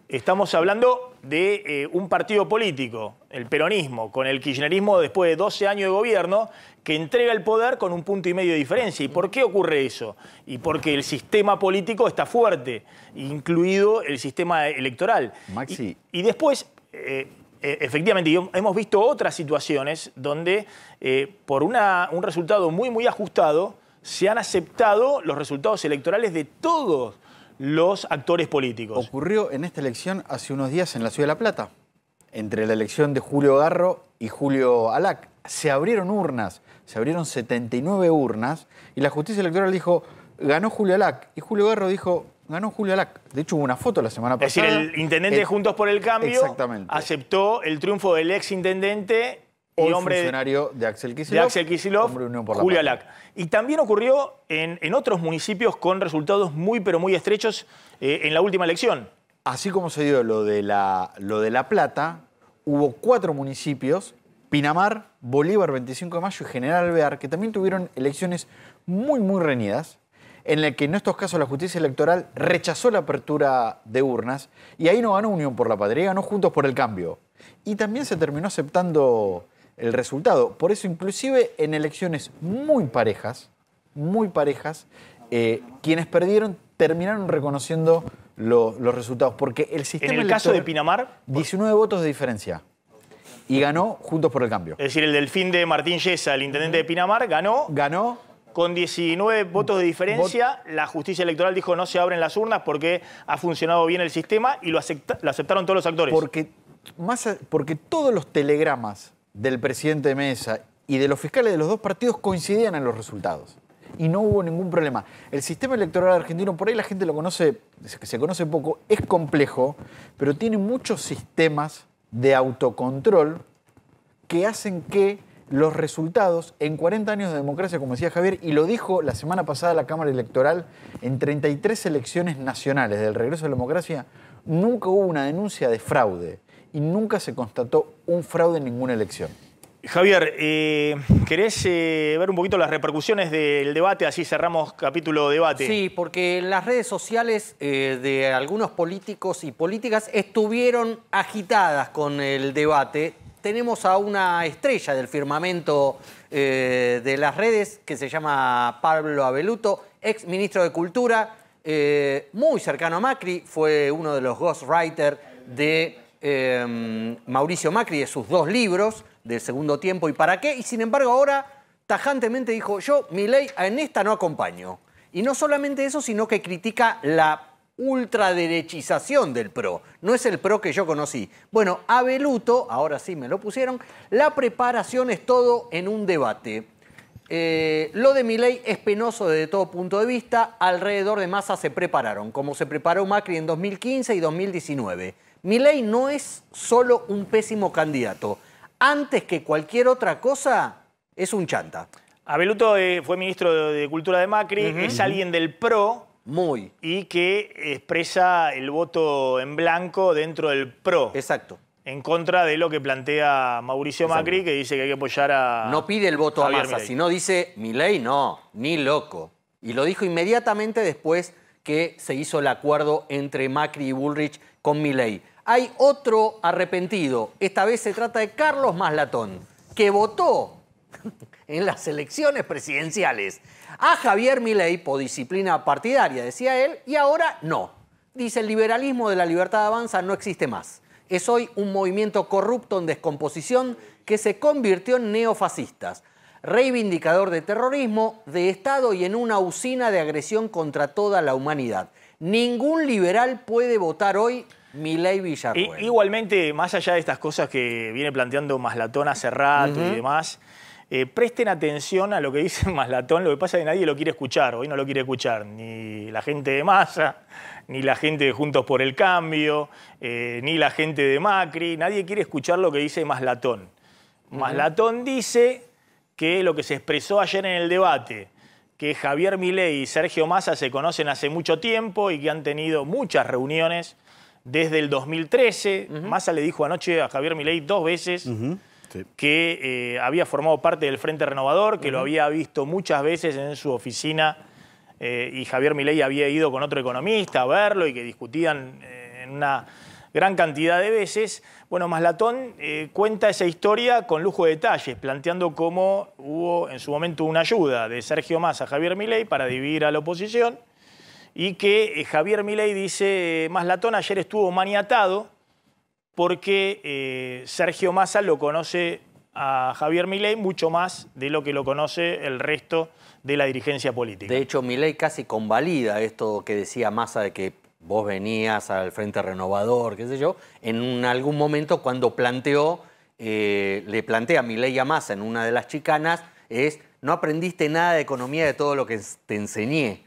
Estamos hablando de un partido político, el peronismo, con el kirchnerismo después de 12 años de gobierno, que entrega el poder con 1,5 puntos de diferencia. ¿Y por qué ocurre eso? Y porque el sistema político está fuerte, incluido el sistema electoral. Maxi. Y después... efectivamente, hemos visto otras situaciones donde por un resultado muy, muy ajustado se han aceptado los resultados electorales de todos los actores políticos. Ocurrió en esta elección hace unos días en la Ciudad de La Plata, entre la elección de Julio Garro y Julio Alac. Se abrieron urnas, se abrieron 79 urnas y la justicia electoral dijo, ganó Julio Alac. Y Julio Garro dijo... ganó Julio Alac. De hecho, hubo una foto la semana pasada. Es decir, el intendente de Juntos por el Cambio aceptó el triunfo del ex intendente y hombre funcionario de Axel Kicillof, Julio Alac. Y también ocurrió en otros municipios con resultados muy, pero muy estrechos en la última elección. Así como se dio lo de La Plata, hubo 4 municipios, Pinamar, Bolívar, 25 de Mayo y General Alvear, que también tuvieron elecciones muy, muy reñidas, en el que en estos casos la justicia electoral rechazó la apertura de urnas y ahí no ganó Unión por la Patria, ganó Juntos por el Cambio. Y también se terminó aceptando el resultado. Por eso, inclusive en elecciones muy parejas, quienes perdieron terminaron reconociendo los resultados. Porque el sistema en el caso de Pinamar, 19 votos de diferencia. Y ganó Juntos por el Cambio. Es decir, el delfín de Martín Yesa, el intendente de Pinamar, ganó con 19 votos de diferencia. La justicia electoral dijo no se abren las urnas porque ha funcionado bien el sistema y lo aceptaron todos los actores. Porque todos los telegramas del presidente Mesa y de los fiscales de los dos partidos coincidían en los resultados. Y no hubo ningún problema. El sistema electoral argentino, por ahí la gente lo conoce, se conoce poco, es complejo, pero tiene muchos sistemas de autocontrol que hacen que los resultados en 40 años de democracia, como decía Javier, y lo dijo la semana pasada la Cámara Electoral, en 33 elecciones nacionales del regreso a la democracia, nunca hubo una denuncia de fraude y nunca se constató un fraude en ninguna elección. Javier, ¿querés ver un poquito las repercusiones del debate? Así cerramos capítulo debate. Sí, porque las redes sociales de algunos políticos y políticas estuvieron agitadas con el debate. Tenemos a una estrella del firmamento de las redes que se llama Pablo Abeluto, ex ministro de Cultura, muy cercano a Macri, fue uno de los ghostwriters de Mauricio Macri, de sus 2 libros, de Segundo Tiempo y Para qué, y sin embargo ahora tajantemente dijo, yo Milei en esta no acompaño. Y no solamente eso, sino que critica la ultraderechización del PRO. No es el PRO que yo conocí. Bueno, Abeluto, ahora sí me lo pusieron, la preparación es todo en un debate. Lo de Milei es penoso desde todo punto de vista. Alrededor de Massa se prepararon, como se preparó Macri en 2015 y 2019. Milei no es solo un pésimo candidato. Antes que cualquier otra cosa, es un chanta. Abeluto fue ministro de Cultura de Macri, es alguien del PRO. Muy. Y que expresa el voto en blanco dentro del PRO. Exacto. En contra de lo que plantea Mauricio Macri, que dice que hay que apoyar a... No pide el voto Javier a Massa, Milei. sino dice, Milei no, ni loco. Y lo dijo inmediatamente después que se hizo el acuerdo entre Macri y Bullrich con Milei. Hay otro arrepentido. Esta vez se trata de Carlos Maslatón, que votó en las elecciones presidenciales a Javier Milei por disciplina partidaria, decía él, y ahora no. Dice, el liberalismo de la Libertad Avanza no existe más. Es hoy un movimiento corrupto en descomposición que se convirtió en neofascistas, reivindicador de terrorismo, de Estado y en una usina de agresión contra toda la humanidad. Ningún liberal puede votar hoy Milei Villarruel. Igualmente, más allá de estas cosas que viene planteando Maslatón hace rato y demás, presten atención a lo que dice Maslatón. Lo que pasa es que nadie lo quiere escuchar. Hoy no lo quiere escuchar ni la gente de Massa, ni la gente de Juntos por el Cambio, ni la gente de Macri. Nadie quiere escuchar lo que dice Maslatón. Maslatón dice que lo que se expresó ayer en el debate, que Javier Milei y Sergio Massa se conocen hace mucho tiempo y que han tenido muchas reuniones desde el 2013. Massa le dijo anoche a Javier Milei 2 veces que había formado parte del Frente Renovador, que lo había visto muchas veces en su oficina y Javier Milei había ido con otro economista a verlo y que discutían en una gran cantidad de veces. Bueno, Maslatón cuenta esa historia con lujo de detalles, planteando cómo hubo en su momento una ayuda de Sergio Massa a Javier Milei para dividir a la oposición y que Javier Milei, dice Maslatón, ayer estuvo maniatado porque Sergio Massa lo conoce a Javier Milei mucho más de lo que lo conoce el resto de la dirigencia política. De hecho, Milei casi convalida esto que decía Massa de que vos venías al Frente Renovador, qué sé yo, en algún momento cuando planteó, le plantea Milei a Massa en una de las chicanas, es, no aprendiste nada de economía de todo lo que te enseñé.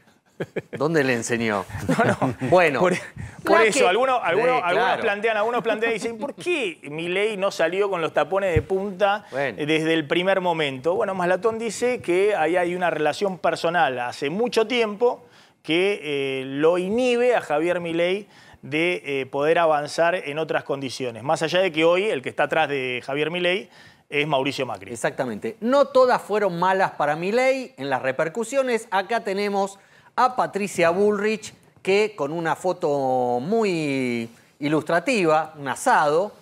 ¿Dónde le enseñó? No. Bueno, por eso, algunos claro. plantean y dicen, ¿por qué Milei no salió con los tapones de punta desde el primer momento? Bueno, Maslatón dice que ahí hay una relación personal hace mucho tiempo que lo inhibe a Javier Milei de poder avanzar en otras condiciones. Más allá de que hoy el que está atrás de Javier Milei es Mauricio Macri. Exactamente. No todas fueron malas para Milei en las repercusiones. Acá tenemos a Patricia Bullrich, que con una foto muy ilustrativa, un asado,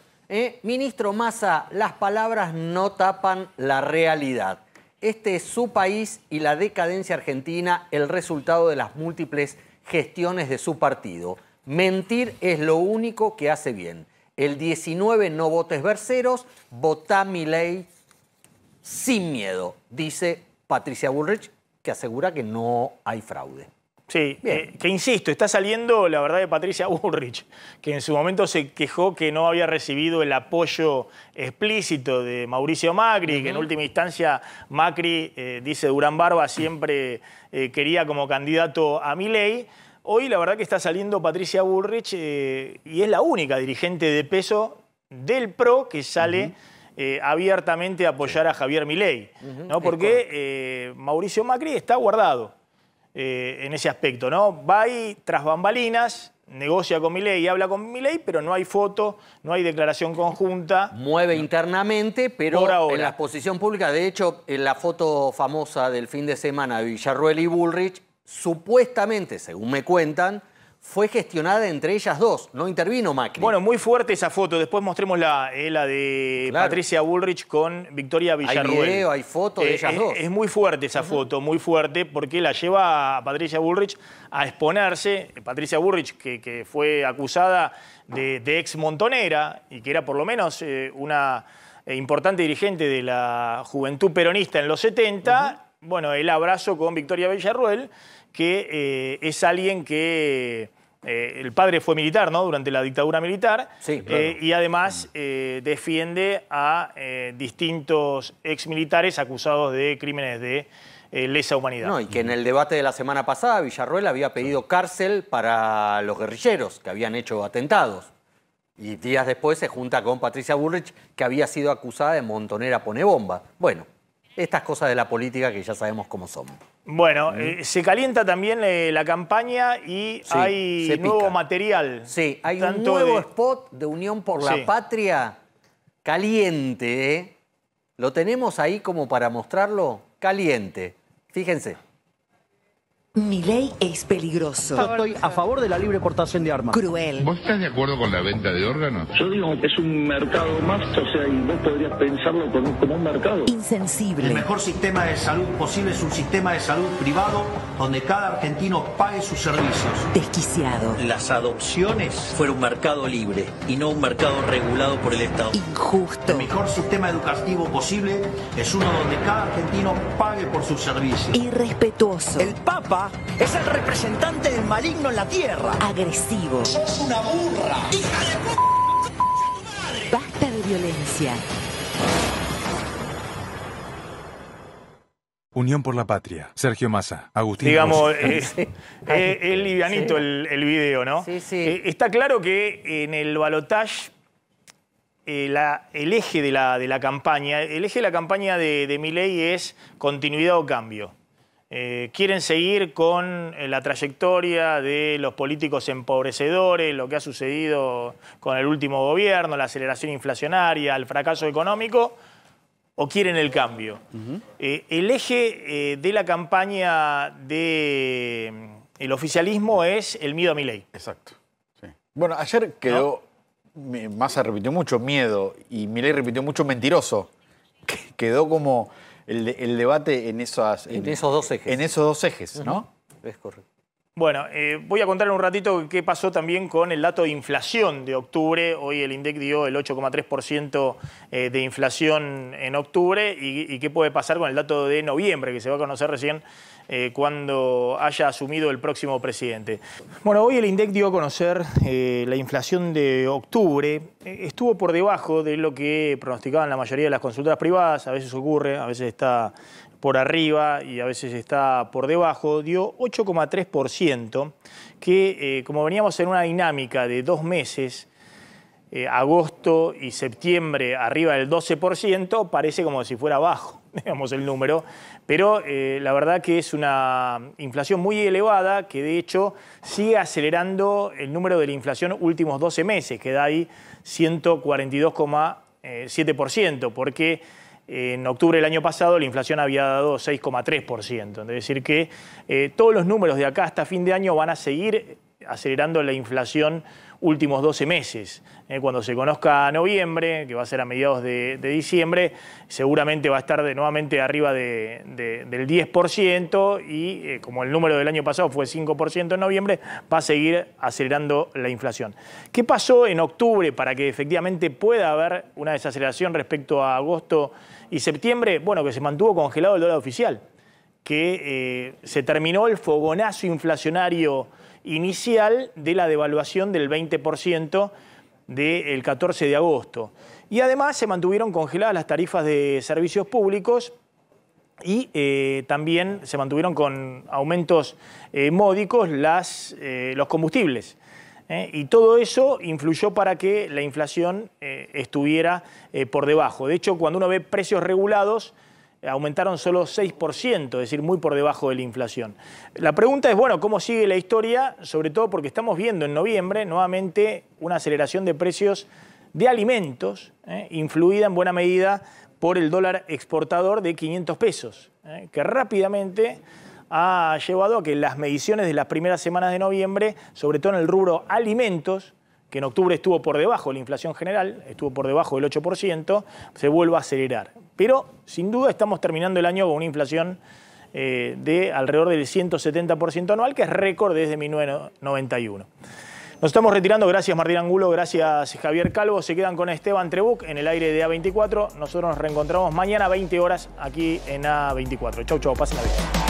ministro Massa, las palabras no tapan la realidad. Este es su país y la decadencia argentina, el resultado de las múltiples gestiones de su partido. Mentir es lo único que hace bien. El 19 no votes berceros, votá Milei sin miedo, dice Patricia Bullrich, que asegura que no hay fraude. Sí, que insisto, está saliendo la verdad de Patricia Bullrich, que en su momento se quejó que no había recibido el apoyo explícito de Mauricio Macri, que en última instancia Macri, dice Durán Barba, siempre quería como candidato a Milei. Hoy la verdad que está saliendo Patricia Bullrich y es la única dirigente de peso del PRO que sale abiertamente a apoyar a Javier Milei, ¿no? Porque Mauricio Macri está guardado en ese aspecto, ¿no? Va ahí tras bambalinas, negocia con Milei y habla con Milei, pero no hay foto, no hay declaración conjunta. Mueve internamente, pero en la exposición pública, de hecho, en la foto famosa del fin de semana de Villarruel y Bullrich, supuestamente, según me cuentan, fue gestionada entre ellas dos, no intervino Macri. Bueno, muy fuerte esa foto, después mostremos la de Patricia Bullrich con Victoria Villarruel. Hay video, hay foto de ellas dos. Es muy fuerte esa foto, muy fuerte, porque la lleva a Patricia Bullrich a exponerse. Patricia Bullrich, que fue acusada de ex montonera y que era por lo menos una importante dirigente de la juventud peronista en los 70, bueno, el abrazo con Victoria Villarruel, que es alguien que el padre fue militar, ¿no? Durante la dictadura militar. Sí, claro. Y además defiende a distintos exmilitares acusados de crímenes de lesa humanidad. No, y que en el debate de la semana pasada Villarroel había pedido cárcel para los guerrilleros que habían hecho atentados. Y días después se junta con Patricia Bullrich, que había sido acusada de montonera ponebomba. Bueno, estas cosas de la política que ya sabemos cómo son. Bueno, se calienta también la campaña y Sí, hay se nuevo pica. material. Sí, hay un tanto nuevo de- spot de Unión por la Sí. Patria caliente, ¿eh? ¿Lo tenemos ahí como para mostrarlo? Caliente. Fíjense. Milei es peligroso. Yo estoy a favor de la libre portación de armas. Cruel. ¿Vos estás de acuerdo con la venta de órganos? Yo digo, es un mercado más, o sea, y vos podrías pensarlo como un mercado. Insensible. El mejor sistema de salud posible es un sistema de salud privado donde cada argentino pague sus servicios. Desquiciado. Las adopciones fueron un mercado libre y no un mercado regulado por el Estado. Injusto. El mejor sistema educativo posible es uno donde cada argentino pague por sus servicios. Irrespetuoso. El Papa es el representante del maligno en la tierra. Agresivo. ¡Sos una burra! ¡Hija de p***! Basta de violencia. Unión por la Patria. Sergio Massa, Agustín Digamos, Rossi. es livianito el video, ¿no? Sí, sí. Está claro que en el balotaje el eje de la campaña, de Milei es continuidad o cambio. Quieren seguir con la trayectoria de los políticos empobrecedores, lo que ha sucedido con el último gobierno, la aceleración inflacionaria, el fracaso económico, o quieren el cambio. El eje de la campaña del oficialismo es el miedo a Milei. Exacto. Sí. Bueno, ayer quedó, Massa repitió mucho miedo y Milei repitió mucho mentiroso. Quedó como el debate en esos dos ejes. En esos dos ejes, ¿no? Es correcto. Bueno, voy a contar en un ratito qué pasó también con el dato de inflación de octubre. Hoy el INDEC dio el 8,3% de inflación en octubre y qué puede pasar con el dato de noviembre, que se va a conocer recién cuando haya asumido el próximo presidente. Bueno, hoy el INDEC dio a conocer la inflación de octubre. Estuvo por debajo de lo que pronosticaban la mayoría de las consultoras privadas. A veces ocurre, a veces está por arriba y a veces está por debajo. Dio 8,3%, que como veníamos en una dinámica de 2 meses, agosto y septiembre arriba del 12%, parece como si fuera bajo, digamos, el número. Pero la verdad que es una inflación muy elevada que de hecho sigue acelerando el número de la inflación últimos 12 meses, que da ahí 142,7%, porque en octubre del año pasado la inflación había dado 6,3%. Es decir que todos los números de acá hasta fin de año van a seguir acelerando la inflación últimos 12 meses. Cuando se conozca noviembre, que va a ser a mediados de diciembre, seguramente va a estar nuevamente arriba del 10% y como el número del año pasado fue 5% en noviembre, va a seguir acelerando la inflación. ¿Qué pasó en octubre para que efectivamente pueda haber una desaceleración respecto a agosto y septiembre? Bueno, que se mantuvo congelado el dólar oficial, que se terminó el fogonazo inflacionario inicial de la devaluación del 20% del 14 de agosto. Y además se mantuvieron congeladas las tarifas de servicios públicos y también se mantuvieron con aumentos módicos los combustibles. Y todo eso influyó para que la inflación estuviera por debajo. De hecho, cuando uno ve precios regulados, aumentaron solo 6%, es decir, muy por debajo de la inflación. La pregunta es, bueno, ¿cómo sigue la historia? Sobre todo porque estamos viendo en noviembre nuevamente una aceleración de precios de alimentos, influida en buena medida por el dólar exportador de 500 pesos, que rápidamente ha llevado a que las mediciones de las primeras semanas de noviembre, sobre todo en el rubro alimentos, que en octubre estuvo por debajo de la inflación general, estuvo por debajo del 8%, se vuelva a acelerar. Pero, sin duda, estamos terminando el año con una inflación de alrededor del 170% anual, que es récord desde 1991. Nos estamos retirando. Gracias, Martín Angulo. Gracias, Javier Calvo. Se quedan con Esteban Trebuch en el aire de A24. Nosotros nos reencontramos mañana a 20 horas aquí en A24. Chau, chau. Pasen la vida.